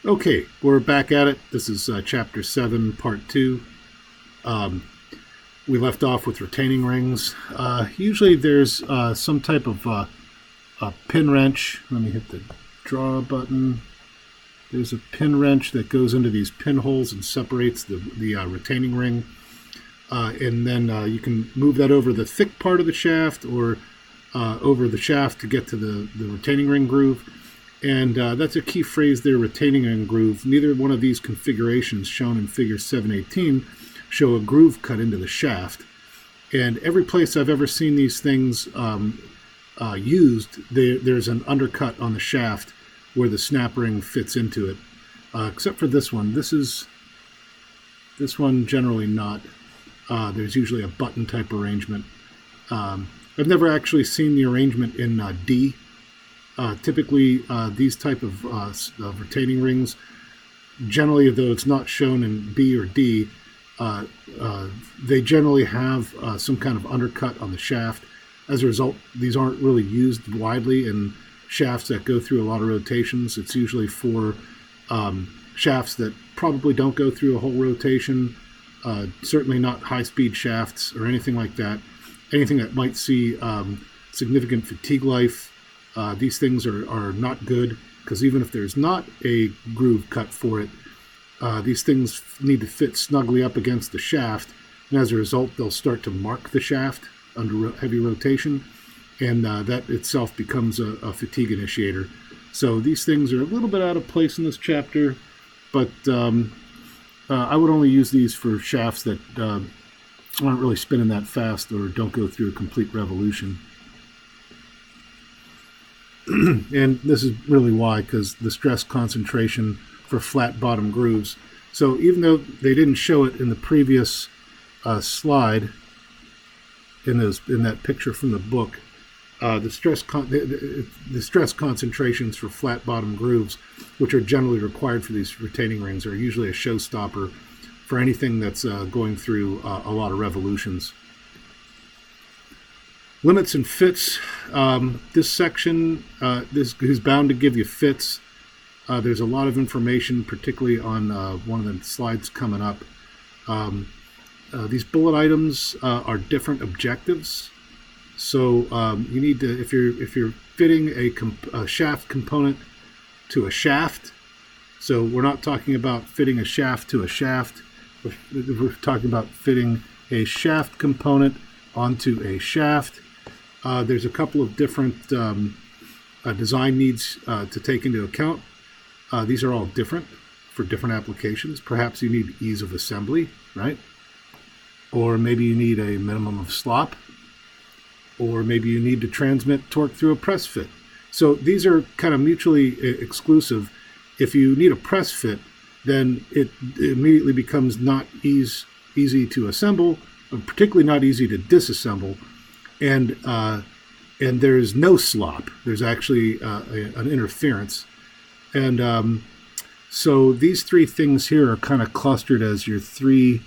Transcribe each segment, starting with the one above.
Okay, we're back at it. This is Chapter 7, Part 2. Um, we left off with retaining rings. Usually there's some type of a pin wrench. Let me hit the draw button. There's a pin wrench that goes into these pinholes and separates the retaining ring. And then you can move that over the thick part of the shaft or over the shaft to get to the retaining ring groove. And that's a key phrase there, retaining ring groove. Neither one of these configurations shown in Figure 718 show a groove cut into the shaft. And every place I've ever seen these things used, there's an undercut on the shaft where the snap ring fits into it. Except for this one. This one generally not. There's usually a button type arrangement. I've never actually seen the arrangement in D. Typically, these type of retaining rings, generally, though it's not shown in B or D, they generally have some kind of undercut on the shaft. As a result, these aren't really used widely in shafts that go through a lot of rotations. It's usually for shafts that probably don't go through a whole rotation, certainly not high-speed shafts or anything like that. Anything that might see significant fatigue life. These things are not good because even if there's not a groove cut for it, these things need to fit snugly up against the shaft, and as a result, they'll start to mark the shaft under heavy rotation, and that itself becomes a fatigue initiator. So these things are a little bit out of place in this chapter, but I would only use these for shafts that aren't really spinning that fast or don't go through a complete revolution. And this is really why, because the stress concentration for flat bottom grooves. So even though they didn't show it in the previous slide, in that picture from the book, the stress concentrations for flat bottom grooves, which are generally required for these retaining rings, are usually a showstopper for anything that's going through a lot of revolutions. Limits and fits. This section this is bound to give you fits. There's a lot of information, particularly on one of the slides coming up. These bullet items are different objectives. So you need to, if you're fitting a shaft component to a shaft. So we're not talking about fitting a shaft to a shaft. We're talking about fitting a shaft component onto a shaft. There's a couple of different design needs to take into account. These are all different for different applications. Perhaps you need ease of assembly, right? Or maybe you need a minimum of slop. Or maybe you need to transmit torque through a press fit. So these are kind of mutually exclusive. If you need a press fit, then it immediately becomes not easy to assemble, particularly not easy to disassemble. And there's no slop. There's actually an interference. And so these three things here are kind of clustered as your three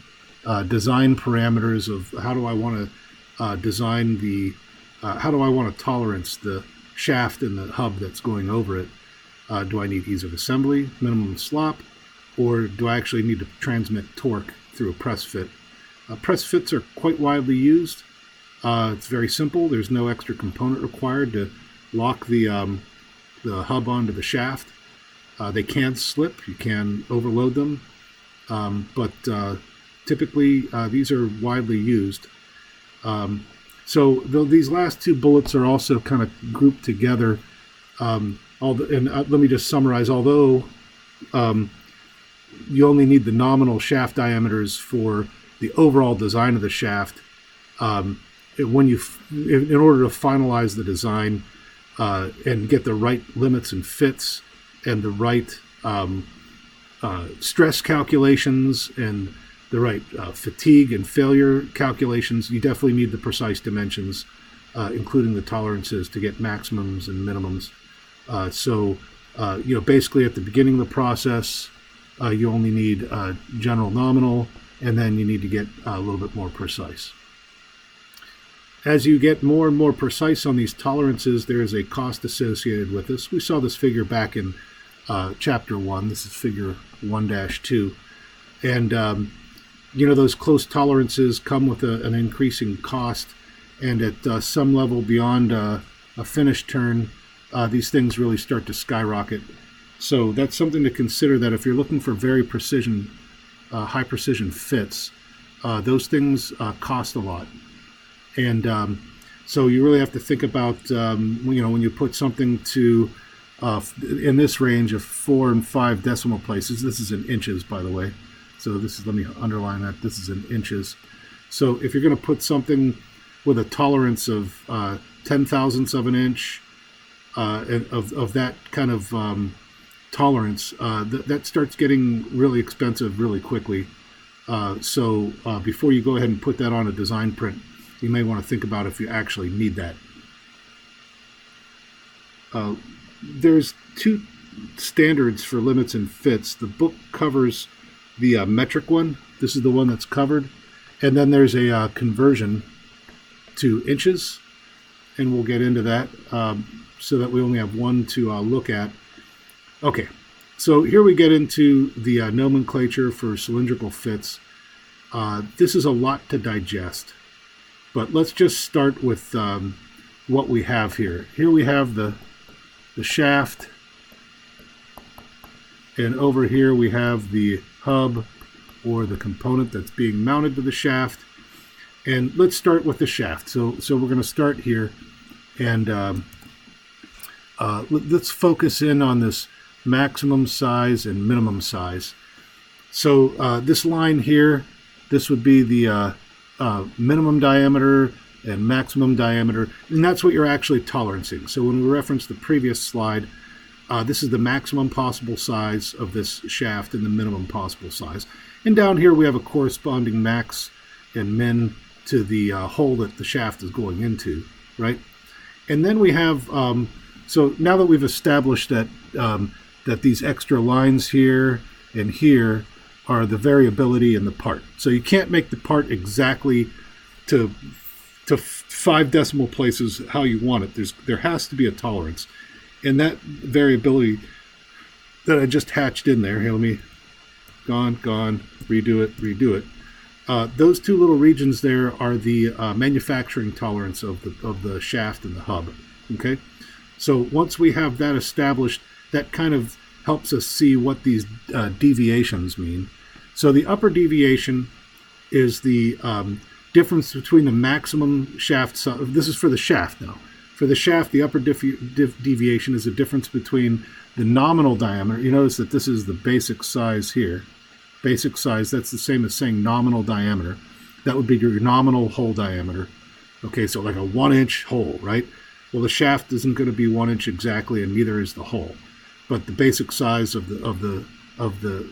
design parameters of how do I want to design how do I want to tolerance the shaft and the hub that's going over it. Do I need ease of assembly, minimum slop, or do I actually need to transmit torque through a press fit? Press fits are quite widely used. It's very simple. There's no extra component required to lock the hub onto the shaft. They can slip. You can overload them. But typically, these are widely used. So these last two bullets are also kind of grouped together. Let me just summarize. Although you only need the nominal shaft diameters for the overall design of the shaft, in order to finalize the design and get the right limits and fits and the right stress calculations and the right fatigue and failure calculations, you definitely need the precise dimensions, including the tolerances to get maximums and minimums. Basically at the beginning of the process, you only need general nominal, and then you need to get a little bit more precise. As you get more and more precise on these tolerances, there is a cost associated with this. We saw this figure back in chapter 1. This is figure 1-2. And, those close tolerances come with an increasing cost. And at some level beyond a finished turn, these things really start to skyrocket. So that's something to consider, that if you're looking for very precision, high precision fits, those things cost a lot. And so you really have to think about, when you put something to, in this range of 4 and 5 decimal places, this is in inches, by the way. So this is, let me underline that, this is in inches. So if you're going to put something with a tolerance of 10,000ths of an inch, of that kind of tolerance, that starts getting really expensive really quickly. So before you go ahead and put that on a design print, you may want to think about if you actually need that. There's 2 standards for limits and fits. The book covers the metric one. This is the one that's covered. And then there's a conversion to inches, and we'll get into that so that we only have one to look at. Okay, so here we get into the nomenclature for cylindrical fits. This is a lot to digest, but let's just start with what we have here. Here we have the shaft, and over here we have the hub, or the component that's being mounted to the shaft. And let's start with the shaft. So we're going to start here, and let's focus in on this maximum size and minimum size. So this line here, this would be the minimum diameter and maximum diameter, and that's what you're actually tolerancing. So when we referenced the previous slide, this is the maximum possible size of this shaft and the minimum possible size. And down here we have a corresponding max and min to the hole that the shaft is going into, right? And then we have, so now that we've established that that these extra lines here and here are the variability in the part. So you can't make the part exactly to 5 decimal places how you want it. There has to be a tolerance. And that variability that I just hatched in there, here, let me, gone, redo it. Those 2 little regions there are the manufacturing tolerance of the shaft and the hub. Okay, so once we have that established, that kind of helps us see what these deviations mean. So the upper deviation is the difference between the maximum shaft size. This is for the shaft now. For the shaft, the upper deviation is the difference between the nominal diameter. You notice that this is the basic size here. Basic size, that's the same as saying nominal diameter. That would be your nominal hole diameter. Okay, so like a 1-inch hole, right? Well, the shaft isn't going to be 1 inch exactly, and neither is the hole. But the basic size of the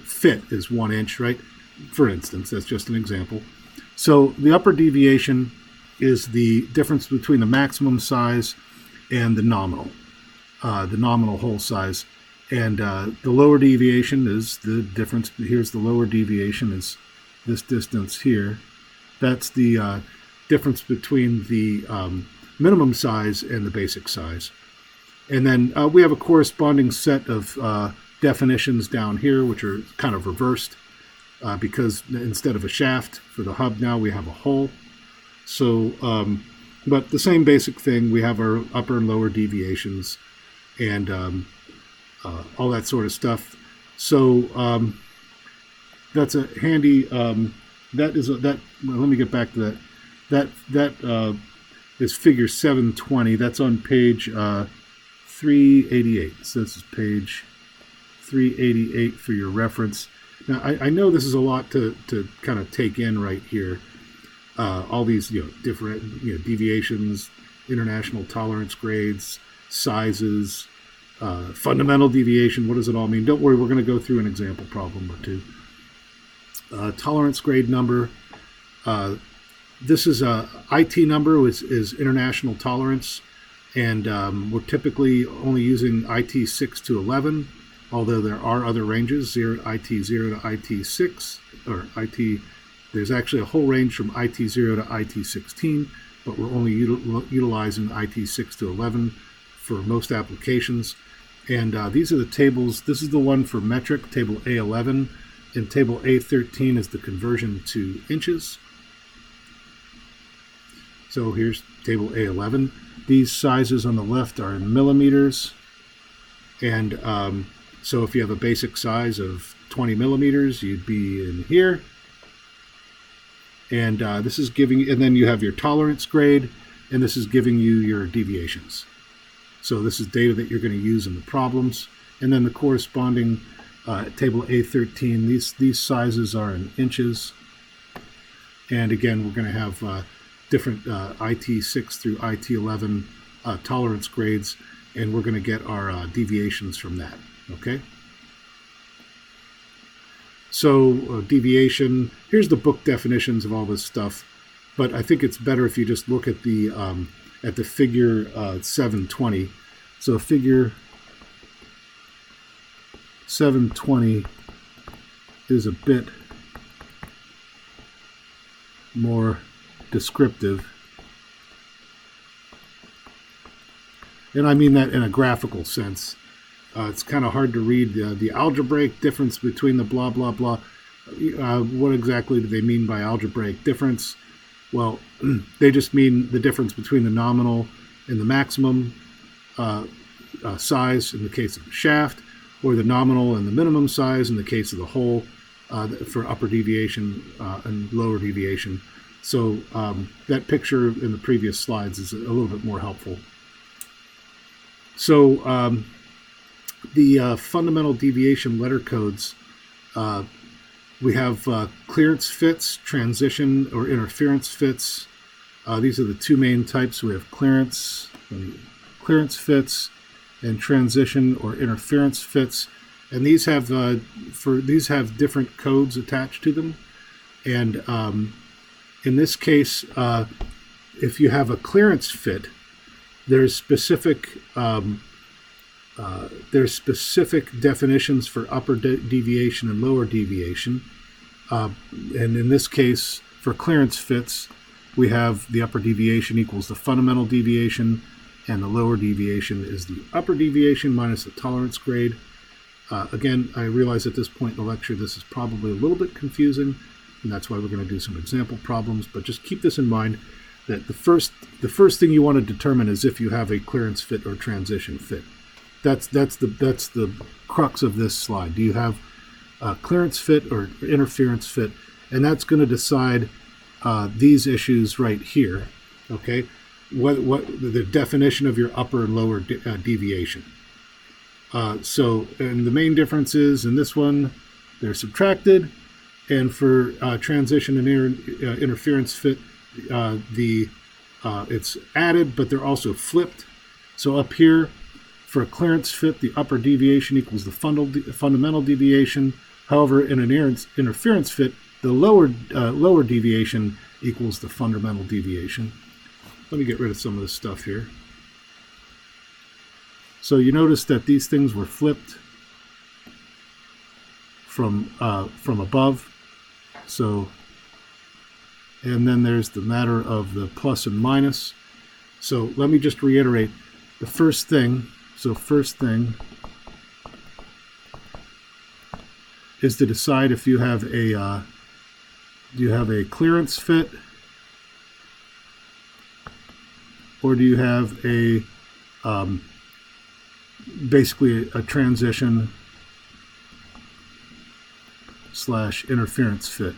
fit is 1 inch, right? For instance, that's just an example. So the upper deviation is the difference between the maximum size and the nominal hole size. And the lower deviation is the difference. Here's the lower deviation, is this distance here. That's the difference between the minimum size and the basic size. And then we have a corresponding set of definitions down here, which are kind of reversed because instead of a shaft for the hub, now we have a hole. So, but the same basic thing, we have our upper and lower deviations and all that sort of stuff. So that's a handy, well, let me get back to that. That is figure 720. That's on page 388. So this is page 388 for your reference. Now, I know this is a lot to kind of take in right here. All these different deviations, international tolerance grades, sizes, fundamental deviation. What does it all mean? Don't worry, we're going to go through an example problem or two. Tolerance grade number. This is a IT number, which is international tolerance, and we're typically only using IT 6 to 11, although there are other ranges, IT 0 to IT 6, or IT. There's actually a whole range from IT 0 to IT 16, but we're only utilizing IT 6 to 11 for most applications. And these are the tables. This is the one for metric, table A11, and table A13 is the conversion to inches. So here's table A11. These sizes on the left are in millimeters. And so if you have a basic size of 20 millimeters, you'd be in here. And this is giving, and then you have your tolerance grade, and this is giving you your deviations. So this is data that you're going to use in the problems. And then the corresponding table A13, these sizes are in inches. And again, we're going to have different IT6 through IT11 tolerance grades, and we're going to get our deviations from that, okay? So deviation, here's the book definitions of all this stuff, but I think it's better if you just look at the figure 720. So figure 720 is a bit more descriptive. And I mean that in a graphical sense. It's kind of hard to read the algebraic difference between the blah, blah, blah. What exactly do they mean by algebraic difference? Well, they just mean the difference between the nominal and the maximum size in the case of the shaft, or the nominal and the minimum size in the case of the hole for upper deviation and lower deviation. So that picture in the previous slides is a little bit more helpful. So the fundamental deviation letter codes, we have clearance fits, transition or interference fits. These are the two main types. We have clearance fits and transition or interference fits, and these have different codes attached to them. And in this case, if you have a clearance fit, there's specific definitions for upper deviation and lower deviation. And in this case, for clearance fits, we have the upper deviation equals the fundamental deviation, and the lower deviation is the upper deviation minus the tolerance grade. Again, I realize at this point in the lecture this is probably a little bit confusing, and that's why we're going to do some example problems, but just keep this in mind that the first thing you want to determine is if you have a clearance fit or transition fit. That's the crux of this slide. Do you have a clearance fit or interference fit? And that's going to decide these issues right here. Okay, what the definition of your upper and lower deviation. So, and the main difference is in this one, they're subtracted, and for transition and interference fit, it's added, but they're also flipped. So up here, for a clearance fit, the upper deviation equals the fundamental deviation. However, in an interference fit, the lower deviation equals the fundamental deviation. Let me get rid of some of this stuff here. So you notice that these things were flipped from above. So, and then there's the matter of the plus and minus. So let me just reiterate the first thing. So first thing is to decide if you have a do you have a clearance fit, or do you have a basically a transition / interference fit.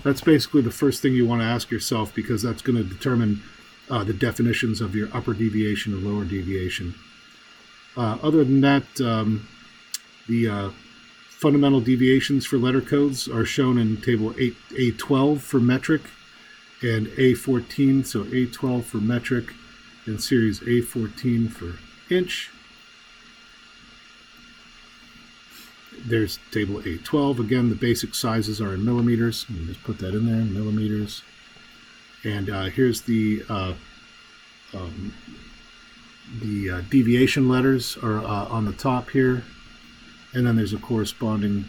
That's basically the first thing you want to ask yourself, because that's going to determine the definitions of your upper deviation or lower deviation. Other than that, the fundamental deviations for letter codes are shown in table A12 for metric and A14, so A12 for metric and series A14 for inch. There's table A12. Again, the basic sizes are in millimeters. Let me just put that in there, millimeters. And here's the deviation letters are on the top here. And then there's a corresponding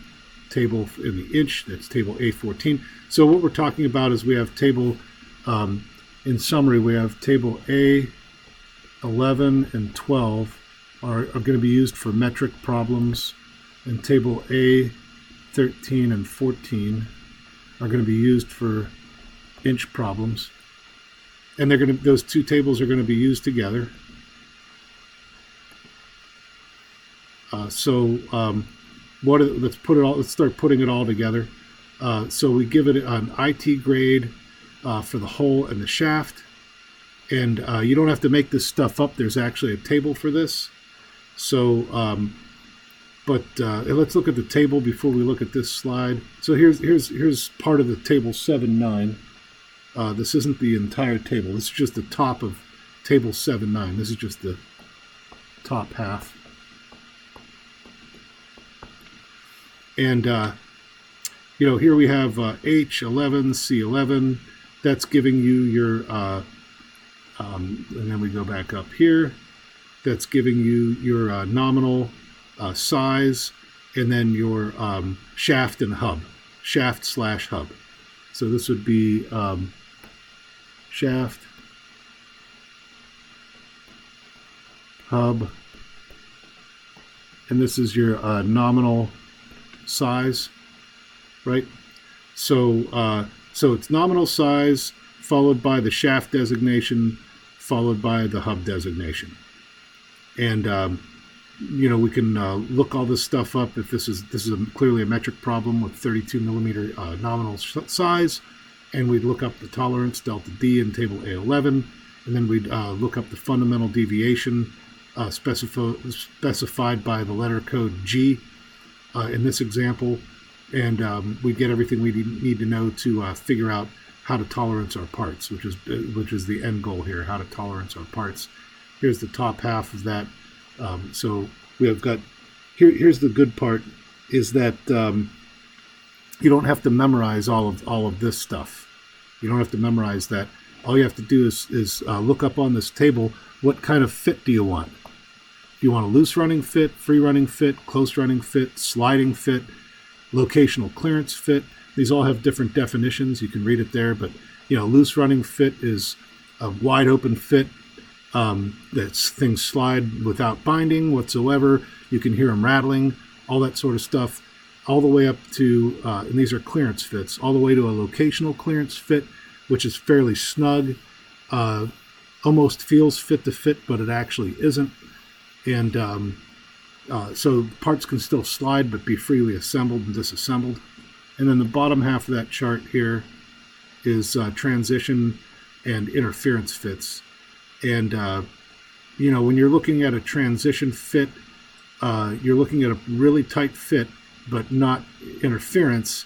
table in the inch. That's table A14. So what we're talking about is we have table, in summary, we have table A, 11 and 12 are going to be used for metric problems, and table A 13 and 14 are going to be used for inch problems. And those two tables are going to be used together. Let's start putting it all together. So we give it an IT grade for the hole and the shaft. And you don't have to make this stuff up. There's actually a table for this. So, let's look at the table before we look at this slide. So here's part of the table 7.9. This isn't the entire table. This is just the top of table 7.9. This is just the top half. And, here we have H11, C11. That's giving you your, and then we go back up here. That's giving you your nominal size, and then your shaft and hub, shaft/hub. So this would be shaft, hub, and this is your nominal size, right? So it's nominal size followed by the shaft designation followed by the hub designation. And we can look all this stuff up if this is clearly a metric problem with 32 millimeter nominal size, and we'd look up the tolerance delta D in table A11, and then we'd look up the fundamental deviation specified by the letter code G in this example, and we get everything we need to know to figure out how to tolerance our parts, which is the end goal here, how to tolerance our parts. Here's the top half of that. So we have got here's the good part, is that you don't have to memorize all of this stuff. You don't have to memorize that. All you have to do is look up on this table, what kind of fit do you want? Do you want a loose running fit, free running fit, close running fit, sliding fit, locational clearance fit? These all have different definitions. You can read it there, but loose running fit is a wide open fit. That's things slide without binding whatsoever. You can hear them rattling, all that sort of stuff, all the way up to, and these are clearance fits, all the way to a locational clearance fit, which is fairly snug, almost feels fit to fit, but it actually isn't. And so parts can still slide, but be freely assembled and disassembled. And then the bottom half of that chart here is transition and interference fits. And, when you're looking at a transition fit, you're looking at a really tight fit, but not interference,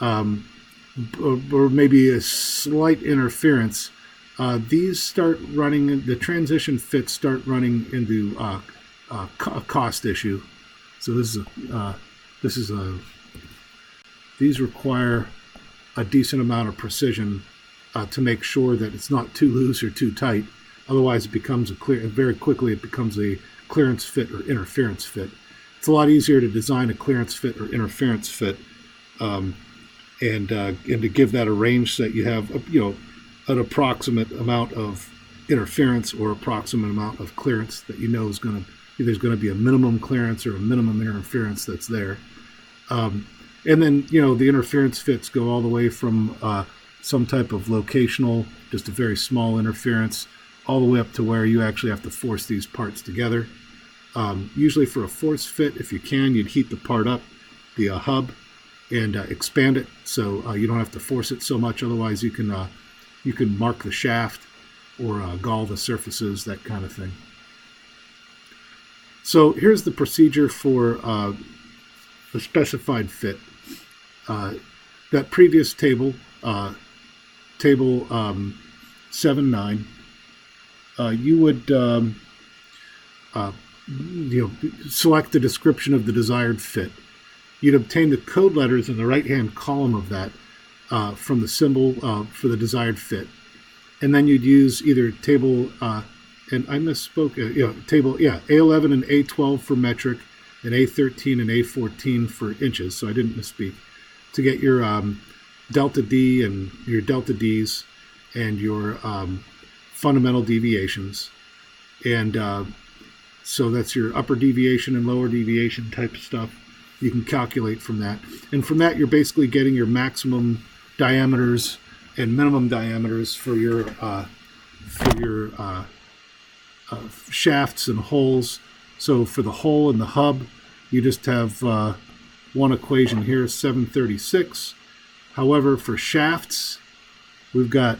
or maybe a slight interference. These start running, the transition fits start running into a cost issue. So these require a decent amount of precision to make sure that it's not too loose or too tight. Otherwise, it becomes very quickly it becomes a clearance fit or interference fit. It's a lot easier to design a clearance fit or interference fit, and to give that a range so that you have an approximate amount of interference or approximate amount of clearance that there's going to be a minimum clearance or a minimum interference that's there. And then the interference fits go all the way from some type of locational, just a very small interference, all the way up to where you actually have to force these parts together. Usually for a force fit, if you can, you'd heat the part up, the hub, and expand it so you don't have to force it so much. Otherwise, you can mark the shaft or gall the surfaces, that kind of thing. So here's the procedure for the specified fit. That previous table, table 7.9, you would select the description of the desired fit. You'd obtain the code letters in the right-hand column of that from the symbol for the desired fit, and then you'd use either table and I misspoke. Table A11 and A12 for metric, and A13 and A14 for inches. So I didn't misspeak. To get your delta D and your delta Ds and your fundamental deviations. And so that's your upper deviation and lower deviation type of stuff. You can calculate from that. And from that, you're basically getting your maximum diameters and minimum diameters for your shafts and holes. So for the hole and the hub, you just have one equation here, 736. However, for shafts, we've got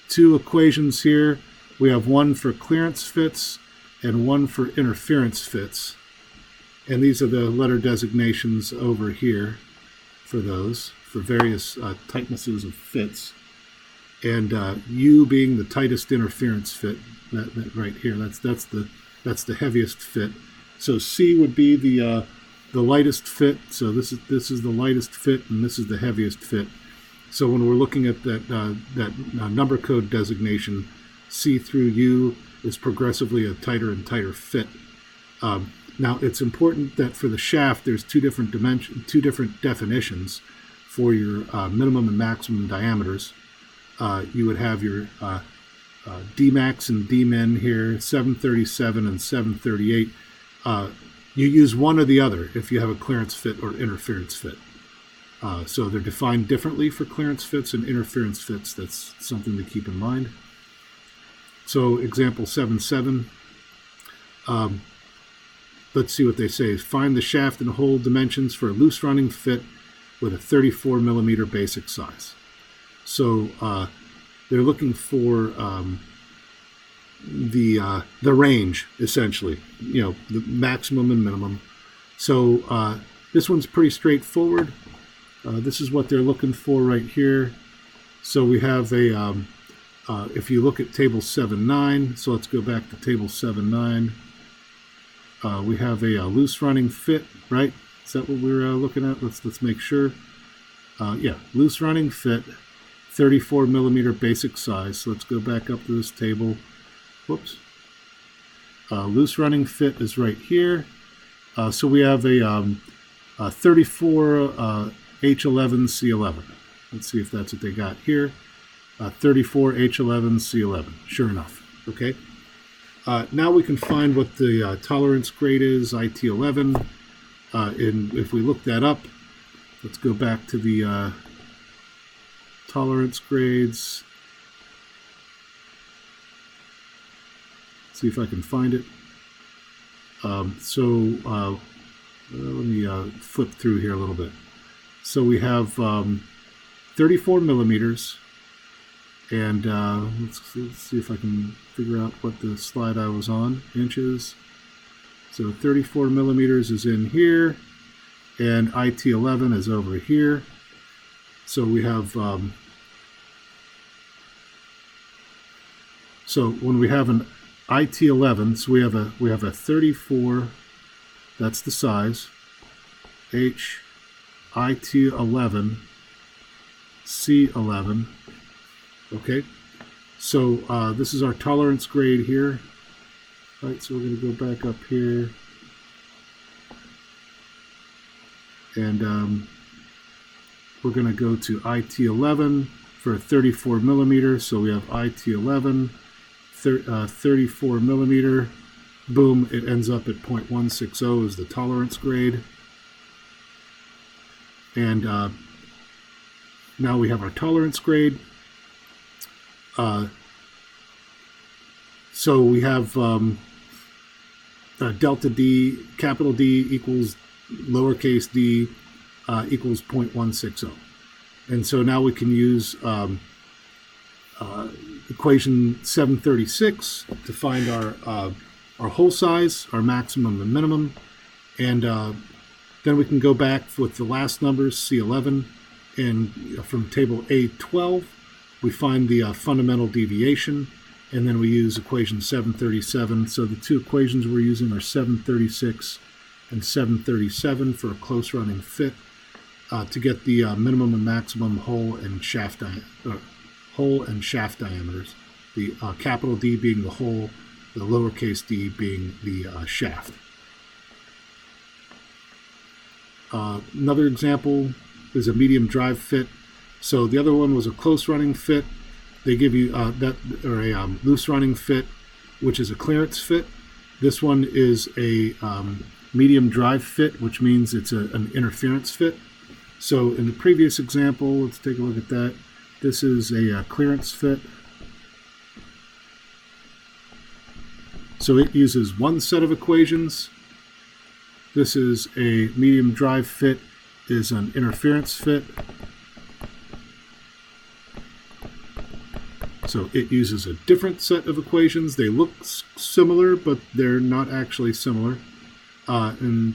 two equations here. We have one for clearance fits and one for interference fits. And these are the letter designations over here for those, for various tightnesses of fits. And U being the tightest interference fit, that right here, that's the heaviest fit. So C would be the lightest fit. So this is the lightest fit, and this is the heaviest fit. So when we're looking at that number code designation, C through U is progressively a tighter and tighter fit. Now it's important that for the shaft, there's two different definitions for your minimum and maximum diameters. You would have your Dmax and Dmin here, 737 and 738. You use one or the other if you have a clearance fit or interference fit. So they're defined differently for clearance fits and interference fits. That's something to keep in mind. So example 7.7. Let's see what they say. Find the shaft and hole dimensions for a loose running fit with a 34 millimeter basic size. So they're looking for the range, essentially, the maximum and minimum. So this one's pretty straightforward. This is what they're looking for right here. So we have a, if you look at table 7.9, so let's go back to table 7.9. We have a loose running fit, right? Is that what we're looking at? Let's make sure. Yeah, loose running fit, 34 millimeter basic size. So let's go back up to this table. Whoops. Loose running fit is right here. So we have a 34 H11 C11. Let's see if that's what they got here. 34 H11 C11. Sure enough. Okay. Now we can find what the tolerance grade is, IT11. And if we look that up, let's go back to the tolerance grades. See if I can find it. Let me flip through here a little bit. So we have 34 millimeters, and let's see if I can figure out what the slide I was on, inches. So 34 millimeters is in here, and IT11 is over here. So we have, so when we have an IT11, so we have a 34, that's the size, H, IT11, C11. Okay, so this is our tolerance grade here. All right, so we're going to go back up here, and we're going to go to IT11 for a 34 millimeter. So we have IT11, 34 millimeter. Boom, it ends up at 0.160 is the tolerance grade. And now we have our tolerance grade. So we have delta D, capital D equals lowercase d equals 0.160. And so now we can use equation 736 to find our hole size, our maximum and minimum. And then we can go back with the last numbers, C11, and from table A12, we find the fundamental deviation, and then we use equation 737. So the two equations we're using are 736 and 737 for a close running fit to get the minimum and maximum hole and shaft diameters. The capital D being the hole, the lowercase d being the shaft. Another example is a medium drive fit. So the other one was a close running fit. They give you a loose running fit. which is a clearance fit. This one is a medium drive fit, which means it's an interference fit. So in the previous example, let's take a look at that. This is a clearance fit. So it uses one set of equations. This is a medium drive fit, is an interference fit. So it uses a different set of equations. They look similar, but they're not actually similar. And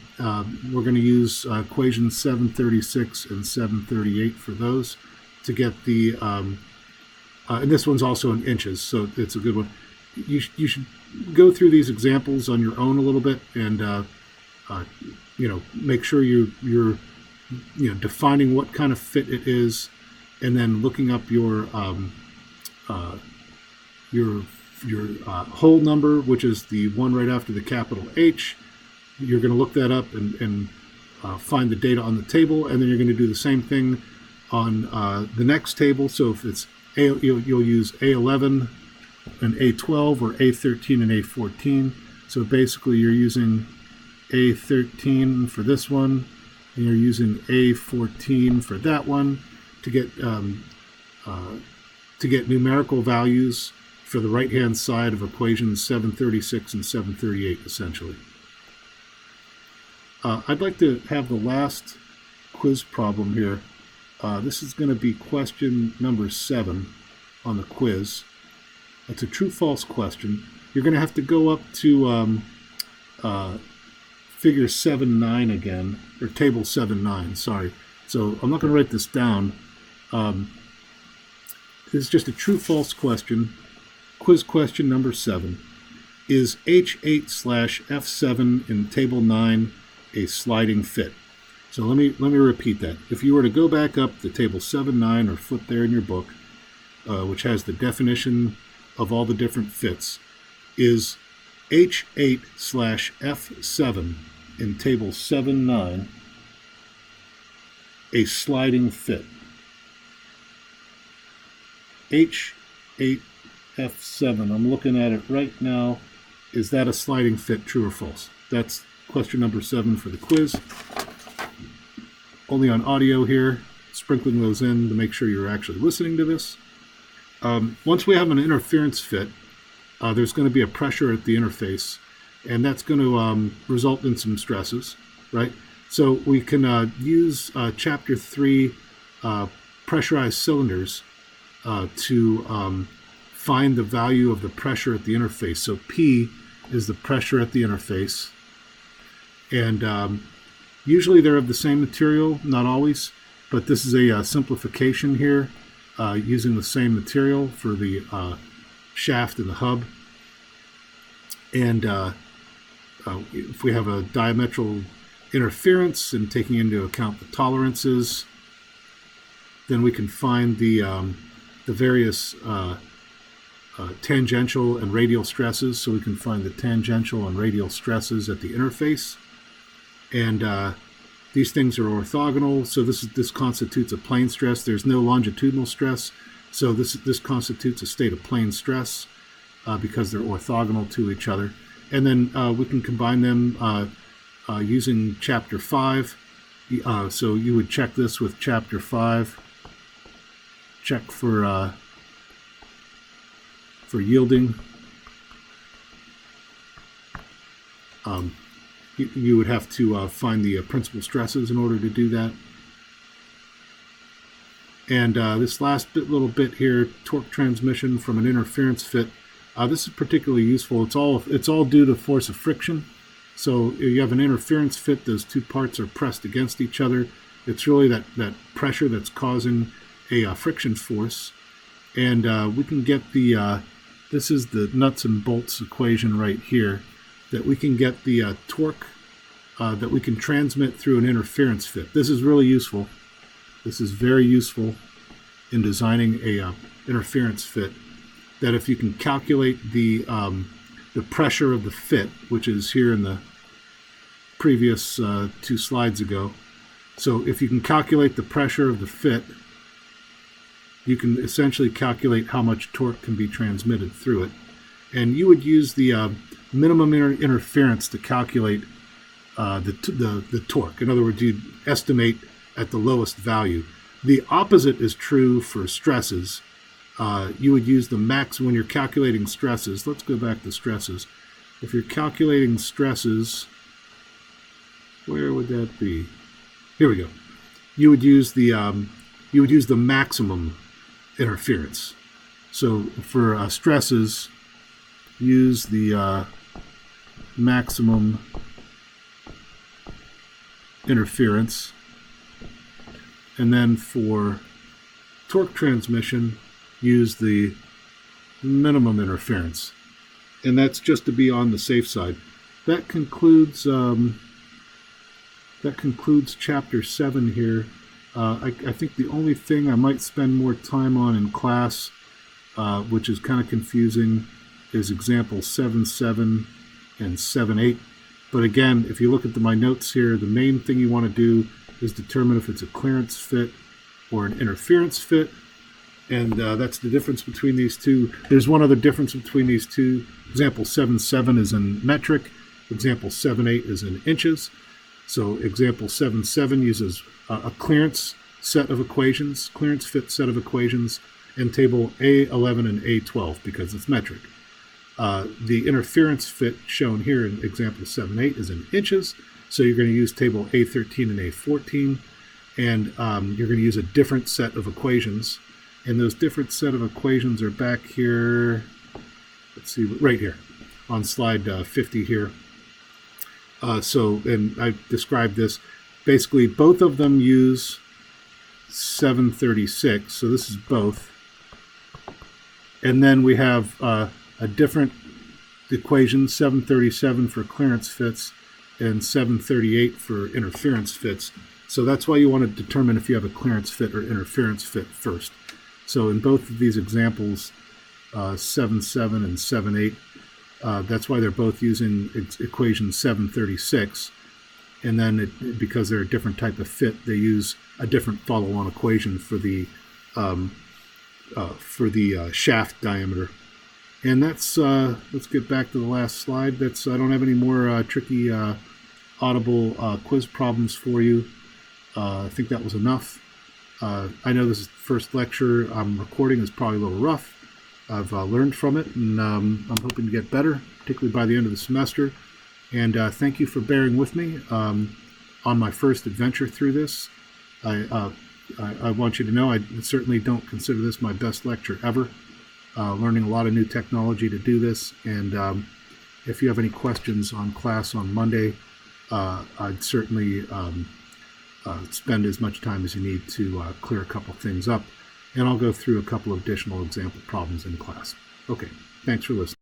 we're going to use equations 736 and 738 for those to get the, and this one's also in inches, so it's a good one. You should go through these examples on your own a little bit and, make sure you're defining what kind of fit it is, and then looking up your whole number, which is the one right after the capital H. You're going to look that up and find the data on the table, and then you're going to do the same thing on the next table. So if it's you'll use A11 and A12, or A13 and A14. So basically you're using A13 for this one, and you're using A14 for that one to get numerical values for the right-hand side of equations 736 and 738, essentially. I'd like to have the last quiz problem here. This is going to be question number 7 on the quiz. It's a true-false question. You're going to have to go up to figure 7.9 again, or table 7.9, sorry. So I'm not going to write this down. This is just a true-false question. Quiz question number 7. Is H8/F7 in table 9 a sliding fit? So let me repeat that. If you were to go back up to table 7.9, or flip there in your book, which has the definition of all the different fits, is H8/F7 in table 7.9 a sliding fit? H8/F7, I'm looking at it right now. Is that a sliding fit, true or false? That's question number 7 for the quiz. Only on audio here, sprinkling those in to make sure you're actually listening to this. Once we have an interference fit, there's going to be a pressure at the interface, and that's going to result in some stresses, right? So we can use Chapter 3 pressurized cylinders to find the value of the pressure at the interface. So P is the pressure at the interface, and usually they're of the same material, not always, but this is a simplification here, using the same material for the shaft and the hub. And if we have a diametral interference and taking into account the tolerances, then we can find the various tangential and radial stresses. So we can find the tangential and radial stresses at the interface. And these things are orthogonal, so this constitutes a plane stress. There's no longitudinal stress, so this constitutes a state of plane stress because they're orthogonal to each other. And then we can combine them using Chapter 5. So you would check this with Chapter 5. Check for yielding. You would have to find the principal stresses in order to do that. And this last little bit here, torque transmission from an interference fit, this is particularly useful. It's all due to force of friction. So you have an interference fit, those two parts are pressed against each other. It's really that pressure that's causing a friction force. And we can get this is the nuts and bolts equation right here, that we can get the torque that we can transmit through an interference fit. This is really useful. This is very useful in designing a interference fit, that if you can calculate the pressure of the fit, which is here in the previous 2 slides ago. So if you can calculate the pressure of the fit, you can essentially calculate how much torque can be transmitted through it. and you would use the minimum interference to calculate the torque. In other words, you'd estimate at the lowest value. The opposite is true for stresses. You would use the max when you're calculating stresses. Let's go back to stresses. If you're calculating stresses, where would that be? Here we go. You would use the maximum interference. So for stresses, use the maximum interference, and then for torque transmission, use the minimum interference, and that's just to be on the safe side. That concludes chapter 7 here. I think the only thing I might spend more time on in class, which is kind of confusing, is example 7.7 and 7.8. But again, if you look at my notes here, the main thing you want to do is determine if it's a clearance fit or an interference fit. And that's the difference between these two. There's one other difference between these two. Example 7.7 is in metric. Example 7.8 is in inches. So example 7.7 uses a clearance set of equations, clearance fit set of equations, and table A11 and A12 because it's metric. The interference fit shown here in example 7.8 is in inches. So you're going to use table A13 and A14, and you're going to use a different set of equations. And those different set of equations are back here, let's see, right here on slide 50 here. And I described this. Basically, both of them use 736, so this is both. And then we have a different equation, 737 for clearance fits and 738 for interference fits. So that's why you want to determine if you have a clearance fit or interference fit first. So in both of these examples, 7.7 and 7.8, that's why they're both using equation 736. And then because they're a different type of fit, they use a different follow-on equation for the shaft diameter. And that's let's get back to the last slide. I don't have any more tricky audible quiz problems for you. I think that was enough. I know this is the first lecture I'm recording is probably a little rough. I've learned from it, and I'm hoping to get better, particularly by the end of the semester. And thank you for bearing with me on my first adventure through this. I want you to know I certainly don't consider this my best lecture ever. Learning a lot of new technology to do this, and if you have any questions on class on Monday, I'd certainly spend as much time as you need to clear a couple things up, and I'll go through a couple of additional example problems in class. Okay, thanks for listening.